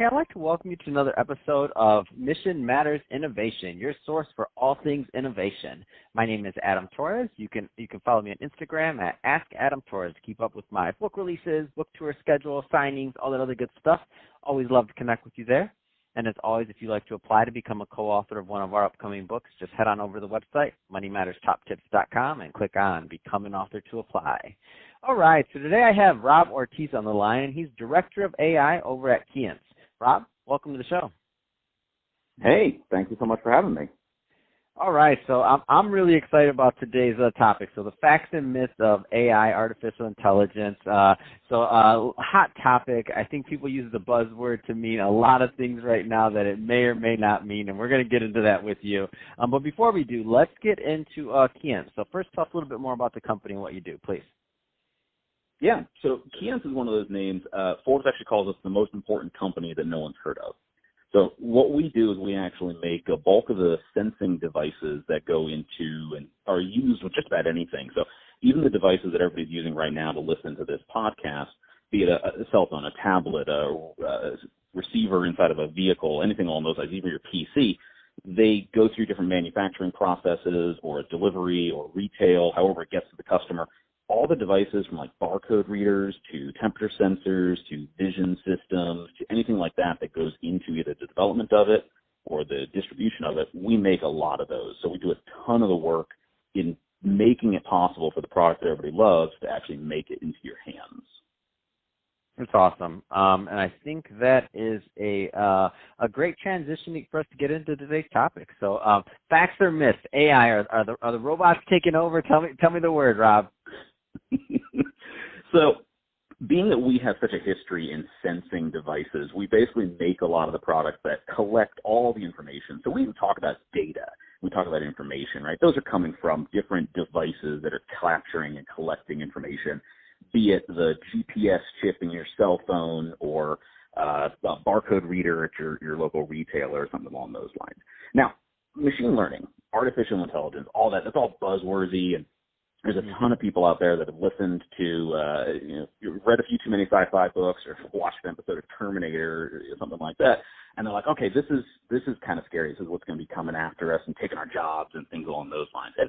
Hey, I'd like to welcome you to another episode of Mission Matters Innovation, your source for all things innovation. My name is Adam Torres. You can follow me on Instagram at AskAdamTorres to keep up with my book releases, book tour schedule, signings, all that other good stuff. Always love to connect with you there. And as always, if you'd like to apply to become a co-author of one of our upcoming books, just head on over to the website, moneymatterstoptips.com, and click on Become an Author to apply. All right, so today I have Rob Ortiz on the line, and he's Director of AI over at Keyence. Rob, welcome to the show. Hey, thank you so much for having me. All right, so I'm really excited about today's topic. So the facts and myths of AI, artificial intelligence. Hot topic. I think people use the buzzword to mean a lot of things right now that it may or may not mean, and we're going to get into that with you. But before we do, let's get into Keyence. So first, talk a little bit more about the company and what you do, please. Yeah, so Keyence is one of those names. Forbes actually calls us the most important company that no one's heard of. So what we do is we actually make a bulk of the sensing devices that go into and are used with just about anything. So even the devices that everybody's using right now to listen to this podcast, be it a cell phone, a tablet, a receiver inside of a vehicle, anything along those lines, even your PC, they go through different manufacturing processes or delivery or retail, however it gets to the customer. All the devices from like barcode readers to temperature sensors to vision systems to anything like that that goes into either the development of it or the distribution of it, we make a lot of those. So we do a ton of the work in making it possible for the product that everybody loves to actually make it into your hands. That's awesome. And I think that is a great transition for us to get into today's topic. So facts or myths, AI, are the robots taking over? Tell me the word, Rob. So being that we have such a history in sensing devices, we basically make a lot of the products that collect all the information. So we even talk about data. We talk about information, right? Those are coming from different devices that are capturing and collecting information, be it the GPS chip in your cell phone or a barcode reader at your local retailer or something along those lines. Now, machine learning, artificial intelligence, all that, that's all buzzworthy, and there's a ton of people out there that have listened to, read a few too many sci-fi books or watched an episode of Terminator or something like that, and they're like, okay, this is kind of scary. This is what's going to be coming after us and taking our jobs and things along those lines. And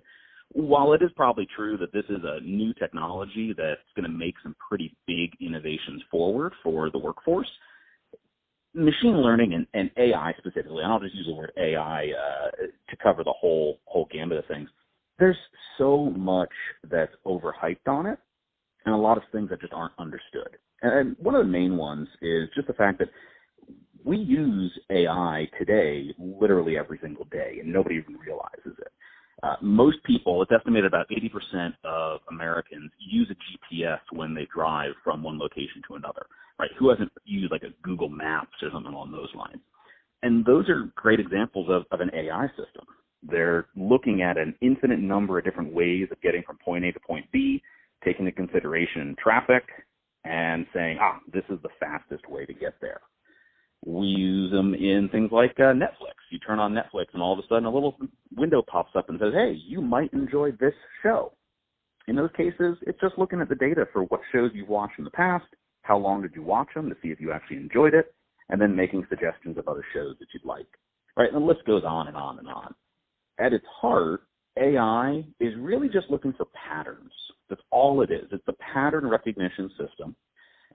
while it is probably true that this is a new technology that's going to make some pretty big innovations forward for the workforce, machine learning and AI specifically, and I'll just use the word AI to cover the whole gambit of things, there's so much that's overhyped on it and a lot of things that just aren't understood. And one of the main ones is just the fact that we use AI today literally every single day, and nobody even realizes it. Most people, it's estimated about 80% of Americans use a GPS when they drive from one location to another, right? Who hasn't used like a Google Maps or something along those lines? And those are great examples of an AI system. They're looking at an infinite number of different ways of getting from point A to point B, taking into consideration traffic, and saying, this is the fastest way to get there. We use them in things like Netflix. You turn on Netflix, and all of a sudden a little window pops up and says, hey, you might enjoy this show. In those cases, it's just looking at the data for what shows you've watched in the past, how long did you watch them to see if you actually enjoyed it, and then making suggestions of other shows that you'd like. Right? And the list goes on and on and on. At its heart, AI is really just looking for patterns. That's all it is. It's a pattern recognition system,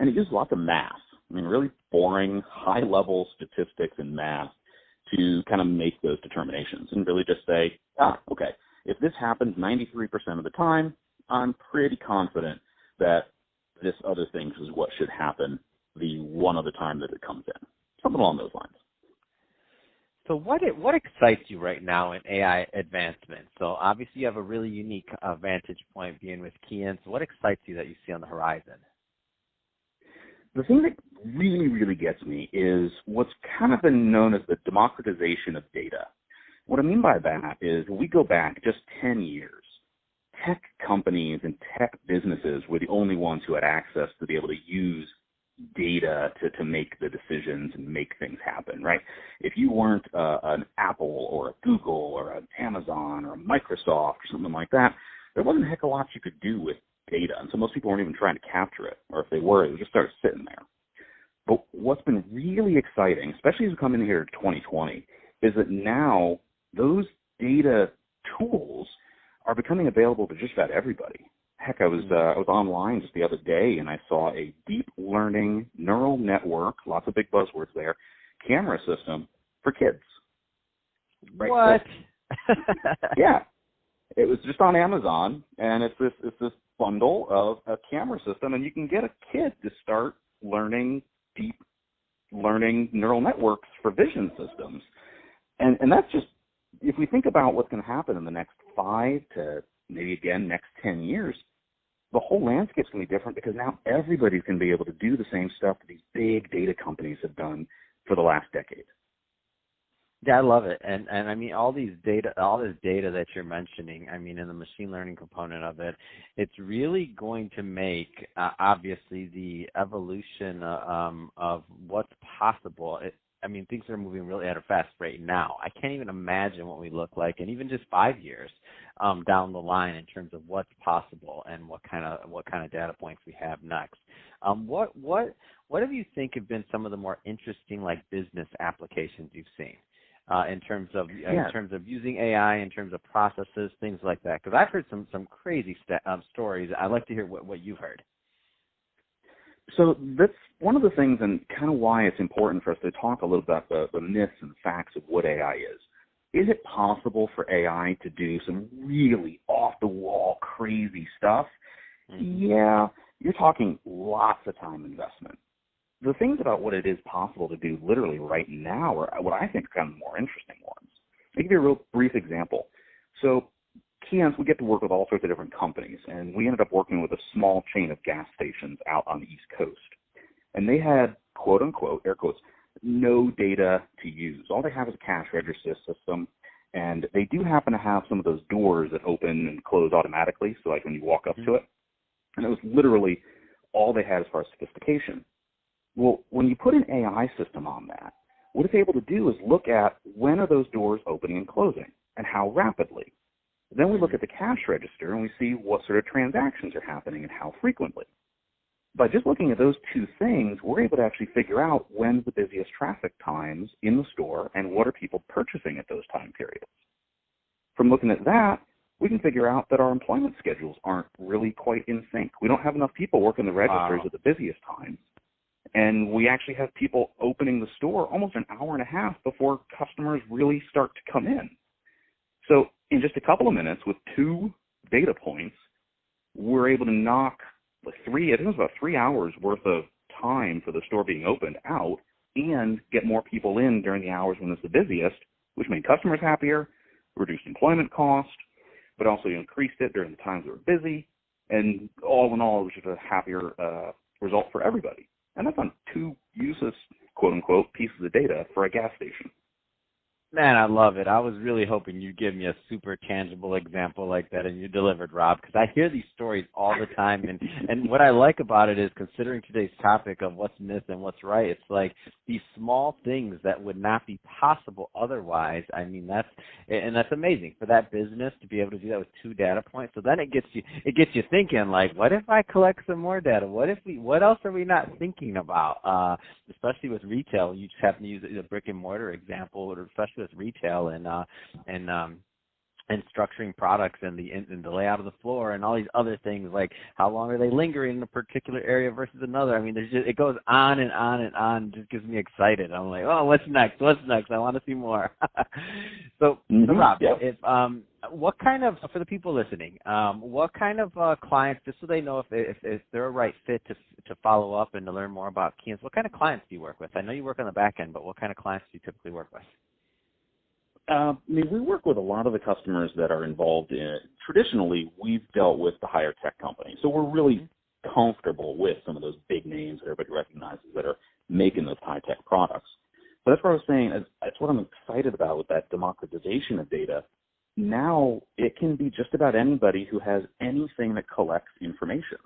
and it uses lots of math. I mean, really boring, high-level statistics and math to kind of make those determinations and really just say, okay, if this happens 93% of the time, I'm pretty confident that this other thing is what should happen the one other time that it comes in. Something along those lines. So what excites you right now in AI advancement? So obviously you have a really unique vantage point being with Keyence. What excites you that you see on the horizon? The thing that really, really gets me is what's kind of been known as the democratization of data. What I mean by that is we go back just 10 years. Tech companies and tech businesses were the only ones who had access to be able to use data to make the decisions and make things happen, right? If you weren't an Apple or a Google or an Amazon or a Microsoft or something like that, there wasn't a heck of a lot you could do with data. And so most people weren't even trying to capture it. Or if they were, it would just start sitting there. But what's been really exciting, especially as we come in here in 2020, is that now those data tools are becoming available to just about everybody. Heck, I was online just the other day, and I saw a deep learning neural network, lots of big buzzwords there, camera system for kids. Right? What? Yeah. It was just on Amazon, and it's this bundle of a camera system, and you can get a kid to start learning deep learning neural networks for vision systems. And that's just, if we think about what's going to happen in the next 5 to maybe again next 10 years, the whole landscape's going to be different because now everybody's going to be able to do the same stuff that these big data companies have done for the last decade. Yeah, I love it. And I mean, all this data that you're mentioning, I mean, in the machine learning component of it, it's really going to make, obviously, the evolution of what's possible. I mean, things are moving really at a fast rate now. I can't even imagine what we look like, and even just 5 years down the line in terms of what's possible and what kind of data points we have next. What do you think have been some of the more interesting, like, business applications you've seen? In terms of using AI, in terms of processes, things like that. Because I've heard some crazy stories. I'd like to hear what you've heard. So that's one of the things, and kind of why it's important for us to talk a little about the myths and facts of what AI is. Is it possible for AI to do some really off-the-wall, crazy stuff? Mm-hmm. Yeah, you're talking lots of time investment. The things about what it is possible to do literally right now are what I think are kind of the more interesting ones. I'll give you a real brief example. So Keyence, we get to work with all sorts of different companies, and we ended up working with a small chain of gas stations out on the East Coast. And they had, quote unquote, air quotes, no data to use. All they have is a cash register system, and they do happen to have some of those doors that open and close automatically, so like when you walk up to it. And it was literally all they had as far as sophistication. Well, when you put an AI system on that, what it's able to do is look at when are those doors opening and closing and how rapidly. Then we look at the cash register and we see what sort of transactions are happening and how frequently. By just looking at those two things, we're able to actually figure out when's the busiest traffic times in the store and what are people purchasing at those time periods. From looking at that, we can figure out that our employment schedules aren't really quite in sync. We don't have enough people working the registers at the busiest times. And we actually have people opening the store almost an hour and a half before customers really start to come in. So in just a couple of minutes with 2 data points, we're able to knock I think it was about 3 hours worth of time for the store being opened out and get more people in during the hours when it's the busiest, which made customers happier, reduced employment cost, but also increased it during the times that were busy. And all in all, it was just a happier result for everybody. And that's on 2 useless, quote-unquote, pieces of data for a gas station. Man, I love it. I was really hoping you'd give me a super tangible example like that, and you delivered, Rob, because I hear these stories all the time. And what I like about it is, considering today's topic of what's myth and what's right, it's like these small things that would not be possible otherwise. I mean, that's amazing for that business to be able to do that with 2 data points. So then it gets you thinking, like, what if I collect some more data? What else are we not thinking about? Especially with retail, you just happen to use the brick and mortar example, or especially with retail and structuring products and the layout of the floor and all these other things, like how long are they lingering in a particular area versus another. I mean, it goes on and on and on. It just gets me excited. I'm like, oh, what's next? I want to see more. So Rob, if what kind of, for the people listening, what kind of clients, just so they know if they're a right fit to follow up and to learn more about Keyence, what kind of clients do you work with? I know you work on the back end, but what kind of clients do you typically work with? I mean, we work with a lot of the customers that are involved in it. Traditionally, we've dealt with the higher tech companies, so we're really comfortable with some of those big names that everybody recognizes that are making those high-tech products. But that's what I was saying. That's what I'm excited about with that democratization of data. Now it can be just about anybody who has anything that collects information.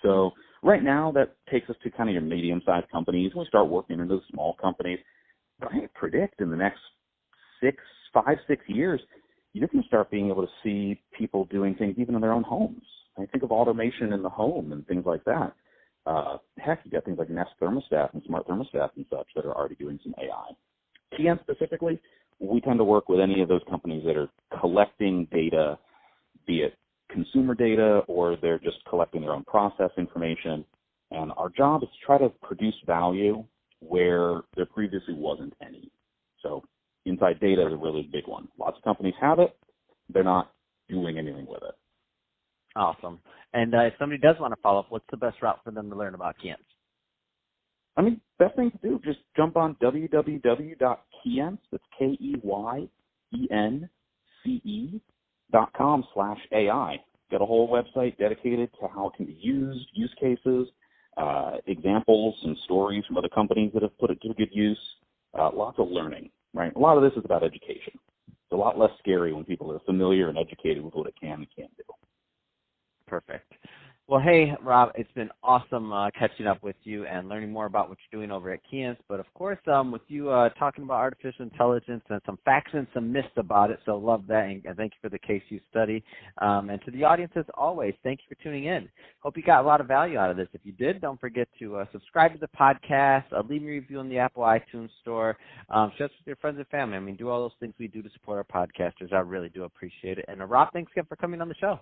So right now that takes us to kind of your medium-sized companies. We start working in those small companies. But I predict in the next 5-6 years, you're going to start being able to see people doing things even in their own homes. I think of automation in the home and things like that. Heck, you got things like Nest thermostats and smart thermostats and such that are already doing some AI. Keyence specifically, we tend to work with any of those companies that are collecting data, be it consumer data or they're just collecting their own process information. And our job is to try to produce value where there previously wasn't any. So inside data is a really big one. Lots of companies have it. They're not doing anything with it. Awesome. And if somebody does want to follow up, what's the best route for them to learn about Keyence? I mean, best thing to do, just jump on www.keyence, that's KEYENCE.com/AI. Got a whole website dedicated to how it can be used, use cases, examples and stories from other companies that have put it to good use. Lots of learning, right? A lot of this is about education. It's a lot less scary when people are familiar and educated with what it can and can't do. Perfect. Well, hey, Rob, it's been awesome catching up with you and learning more about what you're doing over at Keyence. But, of course, with you talking about artificial intelligence and some facts and some myths about it, so love that, and thank you for the case you study. And to the audience, as always, thank you for tuning in. Hope you got a lot of value out of this. If you did, don't forget to subscribe to the podcast, leave me a review in the Apple iTunes store, share it with your friends and family. I mean, do all those things we do to support our podcasters. I really do appreciate it. And, Rob, thanks again for coming on the show.